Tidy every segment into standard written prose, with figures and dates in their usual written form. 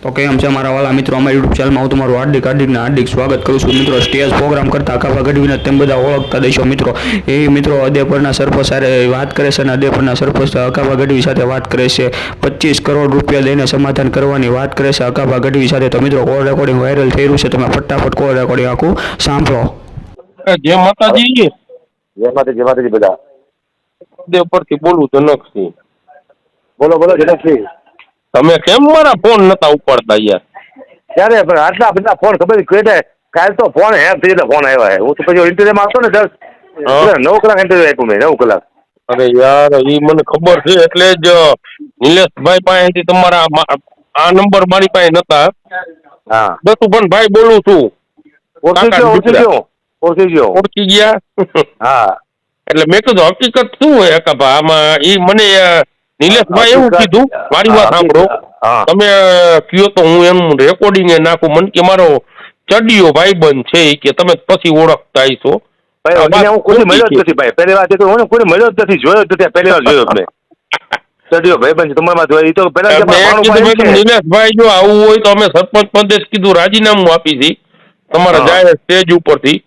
તો કેમ છે મારા વાલા મિત્રો, અમારી યુટ્યુબ ચેનલમાં હું તમારું હાર્દિક સ્વાગત કરું છું મિત્રો. સ્ટેજ પ્રોગ્રામ કરતા આખા ગઢવીને તેમ બધા ઓળખતા દેશો મિત્રો. એ મિત્રો અદેપરના સરપંચ સાથે વાત કરે છે અને અદેપરના સરપંચ અકાબા ગઢવી સાથે વાત કરે છે. 25 કરોડ રૂપિયા દઈને સમાધાન કરવાની વાત કરે છે અકાબા ગઢવી સાથે. તો મિત્રો કોલ રેકોર્ડિંગ વાયરલ થઈ રહ્યું છે, તમે ફટાફટ કોલ રેકોર્ડિંગ આખું સાંભળો. જય માતાજી. જય માતાજી બધા. દેવ પરથી બોલું જનકસિંહ. બોલો જનકસિંહ. તમે કેમ મારા ફોન નતા ઉપાડતા યાર? ત્યારે પણ આટલા બધા ફોન ખબર કે કાલ તો ફોન હેક થઈ ગયા ફોન આવ્યા. હું તો પછી ઇન્ટરવ્યુમાં આવતો ને 9 કલાક ઇન્ટરવ્યુ આપ્યું મેં 9 કલાક. અરે યાર એ મને ખબર છે એટલે જ નિલેશભાઈ પાસેથી તમારા આ નંબર મારી પાસે નતા. હા દસુભાઈ ભાઈ બોલું છું. ઓળખી ગયો. ઓળખી ગયા. હા એટલે મેં કીધું હકીકત શું હોય અકાબા આમાં? એ મને નિલેશભાઈ એવું કીધું, મારી વાત સાંભળો, તમે કયો તો હું એનું રેકોર્ડિંગ નાખું. મને કે મારો ચડિયો ભાઈબંધ છે કે તમે પછી ઓળખતા હશો. હું કોઈ મળ્યો જ નથી ભાઈ. પહેલી વાત હું કોઈ મળ્યો જ નથી, જોયો જ નથી. પહેલી વાર જોયો મેં ચડિયો ભાઈબંધ તમારામાં જોયો. એ તો પેલા નિલેશભાઈ જો આવું હોય તો અમે સરપંચ પદે કીધું રાજીનામું આપી હતી તમારા જાહેર સ્ટેજ ઉપરથી.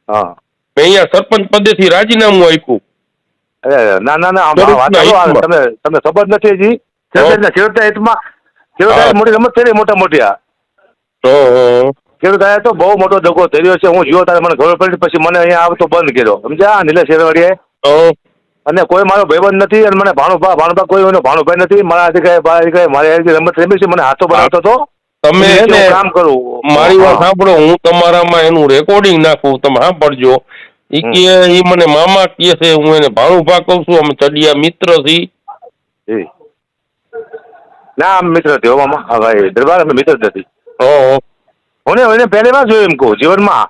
હા મેં અહીંયા સરપંચ પદેથી રાજીનામું આપ્યું. તમે ખબર નથી હજી મોટી રમત થઈ રહી મોટા મોટી. ખેડૂત આયા તો બહુ મોટો દગો થઈ રહ્યો છે. હું જીવો તારે મને ખબર પડી, પછી મને અહીંયા આવતો બંધ કર્યો સમજ્યા નિલેશ શેરવાડીએ. અને કોઈ મારો ભાઈબંધ નથી અને મને ભાણુભા કોઈ ભાણુભાઈ નથી. મારા મારી રમત રમી છે, મને હાથો બનાવતો હતો. તમે કામ કરું. મારી વાત સાંભળો, હું તમારામાં એનું રેકોર્ડિંગ નાખું, તમે સાંભળજો. ઈ મને મામા કહે છે, હું એને ભાણુભા કહું છું. અમે ચડિયા મિત્ર છીએ. ના અમે મિત્ર નથી હો મામા. હા ભાઈ દરબાર અમે મિત્ર નથી. હું પહેલી વાર જોયું એમ કહું જીવનમાં.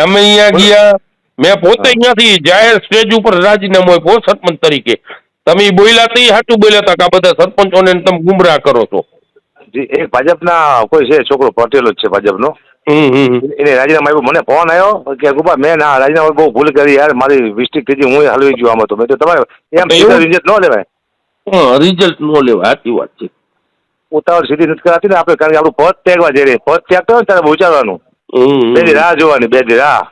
અમે અહીંયા ગયા, મેં પોતે અહીંયાથી જાહેર સ્ટેજ ઉપર રાજીનામું આપ્યું સરપંચ તરીકે. તમે બોલ્યા તો સાચું બોલ્યા હતા કે આ બધા સરપંચોને તમે ગુમરાહ કરો છો. એક ભાજપના કોઈ છે છોકરો પટેલો જ છે ભાજપનો. એને રાજીનામું આપ્યું. મને ફોન આવ્યો કે ગુપા મેં ના રાજીનામું બહુ ભૂલ કરી યાર, મારી મિસ્ટેક થઈ ગઈ, હું હલવી ગયો આમાં. તો મેં તો તમારે એમ રિઝલ્ટ ન લેવાય. રિઝલ્ટ ન લેવાય, સાચી વાત છે. ઉતાવળ સીધી નથી કરાતી ને આપણે, કારણ કે આપણું પદ ત્યાગવા જઈ રહી. પદ ત્યાગ કરો ને ત્યારે વિચારવાનું, બે રાહ જોવાની, બે રાહ.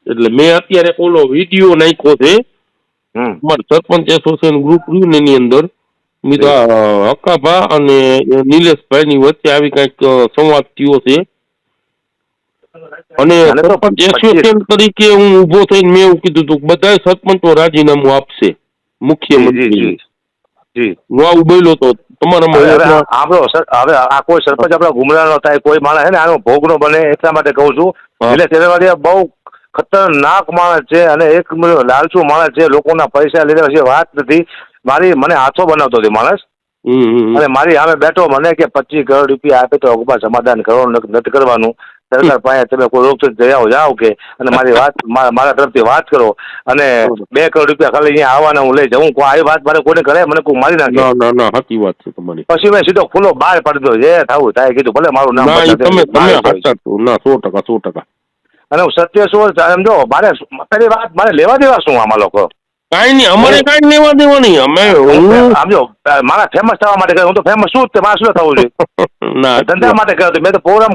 એટલે મેં અત્યારે ઓલો વિડીયો નાખ્યો છે અમારે સરપંચ એસોસિએશન ગ્રુપ રહ્યું ને એની અંદર. હકાભા અને નિલેશભાઈ ની વચ્ચે આવી કઈક સંવાદ થયો છે અને સરપંચ એસોસિએશન તરીકે હું ઉભો થઈને મેં એવું કીધું હતું બધા સરપંચો રાજીનામું આપશે મુખ્યમંત્રી. હું આવું બોલ્યો તો તમારા હવે આ કોઈ સરપંચ આપડા ગુમરાહ નો થાય, કોઈ માણસ હે ને આનો ભોગ નો બને, એટલા માટે કહું છું. એટલે શેરવાડીયા બહુ ખતરનાક માણસ છે અને એક લાલચુ માણસ છે. લોકોના પૈસા લીધા પછી વાત નથી. મને હાથો બનાવતો હતો માણસ. અને મારી સામે બેઠો, મને કે 25 કરોડ રૂપિયા આપે તો અગુપા સમાધાન કરો, નથી કરવાનું. સરકાર પાસે તમે કોઈ રોક જાઓ કે, અને મારી વાત મારા તરફથી વાત કરો. અને 2 કરોડ રૂપિયા ખાલી અહીંયા આવવાના હું લઈ જાઉં. આવી વાત મારે કોઈને કરે, મને કોઈ મારી નાખે. ના સાચી વાત છે તમારી. પછી મેં સીધો ખુલ્લો બહાર પાડી દો, જે થવું થાય. કીધું ભલે મારું નામ. ના 100%. અને હું સત્ય શું સમજો, મારે પેલી વાત મારે લેવા દેવા શું આમાં લોકો? કઈ નહીં, અમારે કઈ લેવા દેવા નહીં. અમે સમજો મારા ફેમસ થવા માટે હું તો ફેમસ શું જ મારે શું થવું જોઈએ? ધંધા માટે કર્યો. મેં તો પ્રોગ્રામ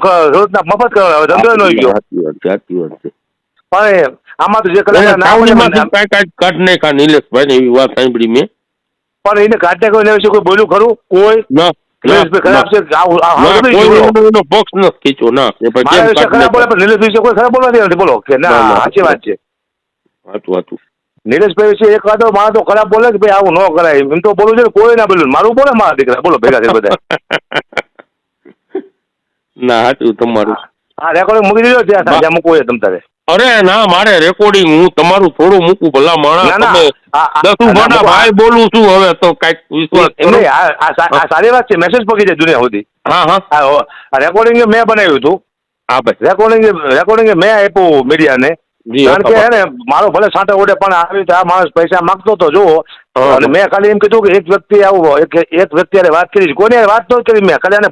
મફત કર્યો, ધંધો નો ગયો. સાચી વાત છે. પણ આમાં તો જે કલાકાર કાઢ ને કા નિલેશભાઈ ને એવી વાત સાંભળી મેં. પણ એને કાઢે કોઈ વિશે કોઈ બોલ્યું ખરું? કોઈ ખરાબ છે પક્ષ નથી ખીચો ના ખરાબ બોલે, પણ નિલેશ વિશે કોઈ ખરાબ બોલવા નથી. બોલો કે ના સાચી વાત છે. હતું નિલેશભાઈ વિશે એક વાતો મારા તો ખરાબ બોલે કે ભાઈ આવું ન કરાય, એમ તો બોલું છે. કોઈ ના બોલ્યું, મારું બોલે મારા દીકરા બોલો ભેગા થઈ બધા. ના સાચું તમારું. હા રેકોર્ડિંગ મૂકી દીધો ત્યાં મૂકવું છે તમ તારે. અરે ના મારે રેકોર્ડિંગ હું તમારું થોડું મૂકું ભલા માણસ. દસુભાના ભાઈ બોલું છું હવે તો કઈક વિશ્વાસ. આ સારી વાત છે, મેસેજ પકી જાય દુનિયા સુધી. હા રેકોર્ડિંગ મેં બનાવ્યું હતું. હા ભાઈ રેકોર્ડિંગ મેં આપ્યું મીડિયાને. કારણ કે હે ને મારો ભલે સાંટો ઉડે, પણ આવી રીતે આ માણસ પૈસા માંગતો તો જુઓ. અને મેં ખાલી એમ કીધું કે એક વ્યક્તિ આવું એક વ્યક્તિ વાત કરી, કોઈને વાત નથી કરી મેં. ખાલી આને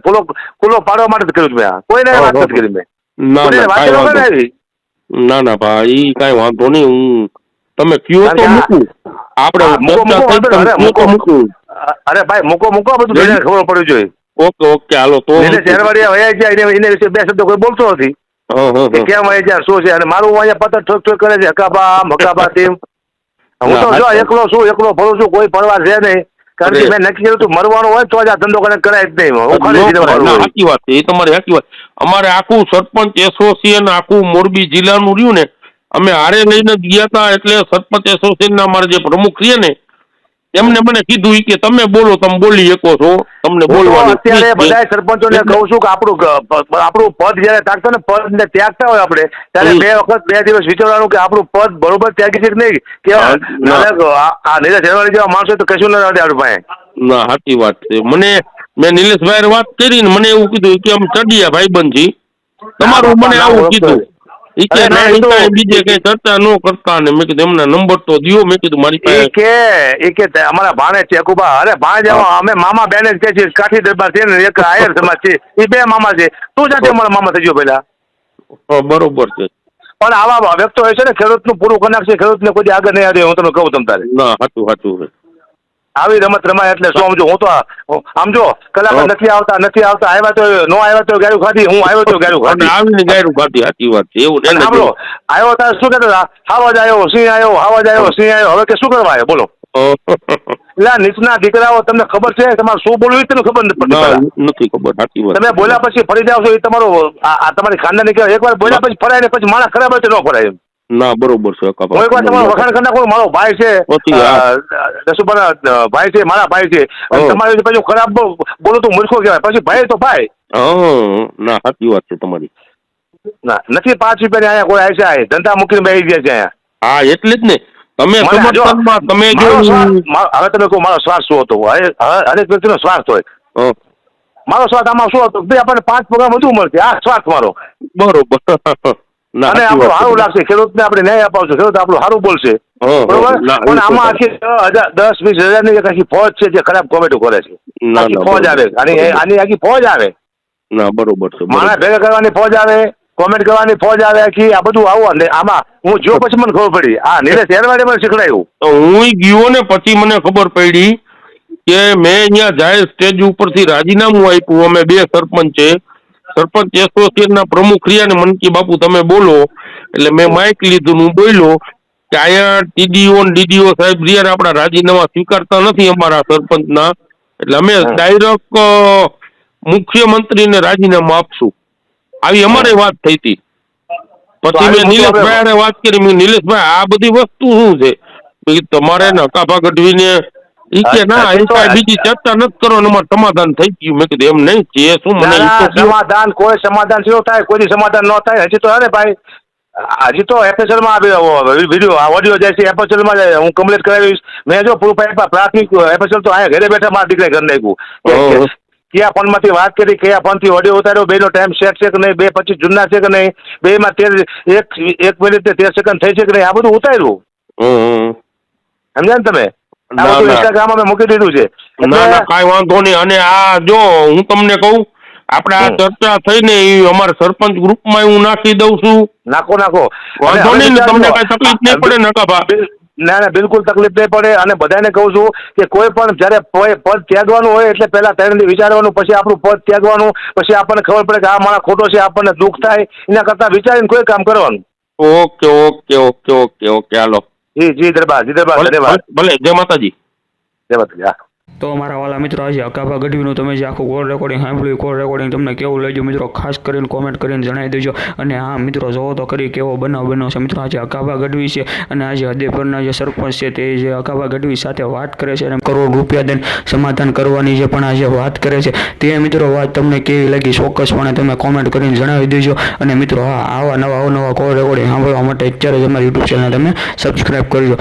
ખુલ્લો પાડવા માટે જ કર્યું મેં. કોઈને વાત નથી કરી મેં. ના ભાઈ કઈ વાંધો નહીં. હું તમે કયો તો મૂકું. આપણે અરે ભાઈ મૂકો મૂકો બધું બધાને ખબર પડવી જોઈએ. ઓકે ઓકે હાલો તો એટલે શહેરવાળીયા વયા ગયા એને વિશે બે શબ્દો કોઈ બોલતો નથી કે કેમ વયા ગયા શું છે, અને મારું અહીંયા પતર ઠોક ઠોક કરે છે હકાબા તેમ. હું તો જો એકલો ફરું છું, કોઈ ફરવા છે નહીં, કારણ કે મેં નક્કી કર્યું તું મરવાનું હોય તો જ આ ધંધો કરાય જ નહીં. હું ખાલી સાચી વાત છે, એ તમારી સાચી વાત. અમારે આખું સરપંચ એસોસિએશન આખું મોરબી જિલ્લાનું રહ્યું ને, અમે હારે લઈને જ ગયા હતા. એટલે સરપંચ એસોસિએશનના અમારા જે પ્રમુખ છે ને એમને મને કીધું કે તમે બોલો, તમે બોલી શકો છો, તમને બોલવાનું. અત્યારે બધા સરપંચોને કહું છું કે આપણું પદ જયારે તાકતા ને પદ ને ત્યાગતા હોય આપણે, ત્યારે બે વખત 2 દિવસ વિચારવાનું કે આપણું પદ બરોબર ત્યાગી છે કે નહીં. કે આ નીરજ હેરવાડી જેવા માણસો તો કશું ના આવડે આપણી પાસે. ના સાચી વાત છે. મેં નિલેશભાઈ વાત કરી ને મને એવું કીધું કે આમ ચડિયા ભાઈબંધ છી, તમારું મને આવું કીધું. બીજે કઈ ચર્ચા ન કરતા ને મેં કીધું એમના નંબર તો દિયો. મેં કીધું મારી પાસે કે અમારા ભાણે છે અકુબા, અરે ભાણે અમે મામા બેન જ કે છે, કાઠી દરબાર છે ને એક આયર સમાજ છે, એ 2 મામા છે. તું જાતે અમારા મામા થઈ ગયો પેલા. બરોબર છે, પણ આવા વ્યક્તો હોય છે ને ખેડૂતનું પૂરું કરી નાખશે, ખેડૂતને કોઈ આગળ નહીં આવે. હું તમને કહું તમ તારે ના સાચું સાચું આવી રમત રમાય એટલે શું સમજો. હું તો આમ જો કલાકાર નથી આવતા આવ્યા તો નો આવ્યા તો ગાયું ખાધી, હું આવ્યો તો ગાયું ખાધી, આવીને ગાયું ખાધી. સાચી વાત છે. એવું સાંભળો આવ્યો તારે શું કહેતા હતા, હાવાજ આવ્યો સિંહ આવ્યો, હવે કે શું કરવા આવ્યો બોલો. એટલે નીચના દીકરાઓ, તમને ખબર છે તમારે શું બોલવું તમને ખબર નથી ખબર. સાચી વાત. તમે બોલ્યા પછી ફરી જાવ છો, એ તમારું આ તમારી ખાનદાની કહેવાય. એકવાર બોલ્યા પછી ફરાય ને પછી માણસ ખરાબ હોય તો ન ફરાય. ના બરોબર છે. હું એકવાર તમારો વખાણ કરી નાખું, મારો ભાઈ છે દસુભાઈ ભાઈ છે, મારા ભાઈ છે, તમારી પછી ખરાબ બોલું તો મૂર્ખો કહેવાય. પછી ભાઈ તો ભાઈ. ના સાચી વાત છે તમારી. ના નથી 5 રૂપિયાની અહીંયા કોઈ આયસા ધંધા મૂકીને બેસી ગયા છે અહીંયા. હા એટલે જ ને તમે સમર્થનમાં તમે જો હવે તમે કહો મારો સ્વાર્થ શું હતો. હરેક વ્યક્તિનો સ્વાર્થ હોય. મારો સ્વાર્થ આમાં શું હતો, ભાઈ આપણને 5 પગાર વધુ મળશે, આ સ્વાર્થ મારો. બરોબર. અને આપણું સારું લાગશે, ખેડૂતને આપણે ન્યાય અપાવશું, ખેડૂત આપણું સારું બોલશે. બરોબર. પણ આમાં આખી 10-20 હજારની એક આખી ફોજ છે જે ખરાબ કોમેન્ટો કરે છે. આખી ફોજ આવે, આની આખી ફોજ આવે. ના બરોબર છે. માણસ ભેગા કરવાની ફોજ આવે, કોમેન્ટ કરવાની ફોજ આવે આખી. આ બધું આવું આમાં હું જો પછી મને ખબર પડી. આ નીલેશ હેરવાડે મને શીખડાયું. હું ગયો ને પછી મને ખબર પડી કે મેં અહીંયા જાહેર સ્ટેજ ઉપરથી રાજીનામું આપ્યું. અમે 2 સરપંચ છે, સરપંચ એસોસિએશનના પ્રમુખ રહ્યા ને મનકી બાપુ તમે બોલો. એટલે મેં માઇક લીધું, હું બોલ્યો કે અહીંયા ટીડીઓ ને ડીડીઓ સાહેબ રહ્યા આપણા રાજીનામા સ્વીકારતા નથી અમારા સરપંચના, એટલે અમે ડાયરેક્ટ મુખ્યમંત્રીને રાજીનામું આપશું. આવી અમારે વાત થઈ હતી. પછી મેં નિલેશભાઈ વાત કરી, મેં નિલેશભાઈ આ બધી વસ્તુ શું છે, તમારે નકાભા ગઢવીને ઈ કે ના એ કાંઈ બીજી ચર્ચા નથી કરો, અમારે સમાધાન થઈ ગયું. મેં કીધું એમ નહીં છે શું, મને સમાધાન કોઈ સમાધાન શું થાય, કોઈ સમાધાન ન થાય. હજી તો અરે ભાઈ હજી તો એફએસએલમાં વિડીયો ઓડિયો જાય છે, એફએસએલમાં હું કમ્પ્લીટ કરાવીશ. મેં જો પ્રાથમિક એફએસએલ તો અહીંયા ઘરે બેઠા મારા દીકરાએ કરી નાખ્યું. કયા ફોનમાંથી વાત કરી, કયા ફોનથી ઓડિયો ઉતાર્યો, બેનો ટાઈમ સેટ છે કે નહીં, 2:25 જૂના છે કે નહીં, 2માં 1 મિનિટ 13 સેકન્ડ થઈ છે કે નહીં, આ બધું ઉતાર્યું. સમજ્યા ને તમે? આ બધું ઇન્સ્ટાગ્રામમાં મેં મૂકી દીધું છે. ના કાંઈ વાંધો નહીં. અને આ જો હું તમને કહું, આપણે આ ચર્ચા થઈ ને એ અમારા સરપંચ ગ્રુપમાં હું નાખી દઉં છું. નાખો વાંધો નહીં ને, તમને કાંઈ તકલીફ નહીં પડે ને કાભા? ના બિલકુલ તકલીફ નહીં પડે. અને બધાને કહું છું કે કોઈ પણ જયારે પદ ત્યાગવાનું હોય એટલે પહેલા 3 દી વિચારવાનું, પછી આપણું પદ ત્યાગવાનું, પછી આપણને ખબર પડે કે આ માણસ ખોટો છે, આપણને દુઃખ થાય, એના કરતા વિચારીને કોઈ કામ કરવાનું. ઓકે હાલો. જી દરબાર ધન્યવાદ. ભલે. જય માતાજી. જય માતાજી. હા. તો મારા વાલા મિત્રો, આજે હકાભા ગઢવીનું તમે જે આખું કોલ રેકોર્ડિંગ સાંભળ્યું, કોલ રેકોર્ડિંગ તમને કેવું લાગ્યું મિત્રો ખાસ કરીને કોમેન્ટ કરીને જણાવી દેજો. અને હા મિત્રો, જોવો તો કરી કેવો બનાવ બન્યો છે મિત્રો. આજે હકાભા ગઢવી છે અને આજે હદેપરના જે સરપંચ છે તે જે હકાભા ગઢવી સાથે વાત કરે છે અને કરોડ રૂપિયા દઈને સમાધાન કરવાની જે પણ આજે વાત કરે છે તે મિત્રો વાત તમને કેવી લાગી ચોક્કસપણે તમે કોમેન્ટ કરીને જણાવી દેજો. અને મિત્રો હા, આવા નવા કોલ રેકોર્ડિંગ સાંભળવા માટે અત્યારે જ અમારી યુટ્યુબ ચેનલ તમે સબસ્ક્રાઈબ કરજો.